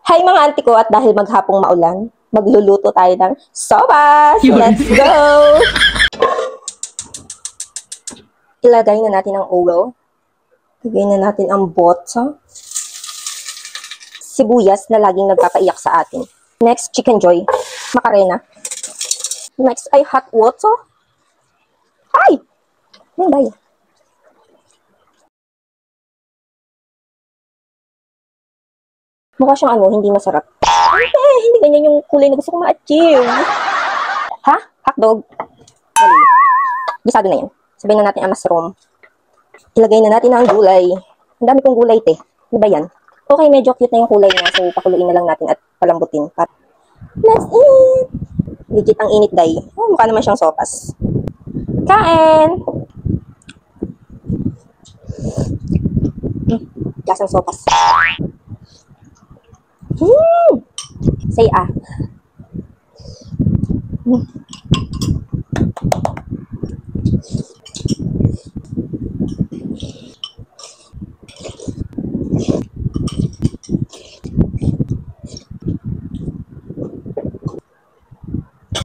Hi mga auntie ko, at dahil maghapong maulan, magluluto tayo ng sopas! Let's go! Ilagay na natin ang oil. Ilagay na natin ang botsa. Sibuyas na laging nagpapaiyak sa atin. Next, chicken joy. Macarena. Next ay hot water. Ay! May bayo. Mukha siyang hindi masarap. Hindi ganyan yung kulay na gusto ko ma-achieve. Ha? Hotdog? Mali. Gisado na yan. Sabihin na natin ang mushroom. Ilagay na natin ang gulay. Ang dami kong gulay, te. Ano ba yan? Okay, medyo cute na yung kulay niya. So, pakuluin na lang natin at palambutin. Let's eat! Legit ang init, day. Oh, mukha naman siyang sopas. Kain! Lasang sopas. Say ah.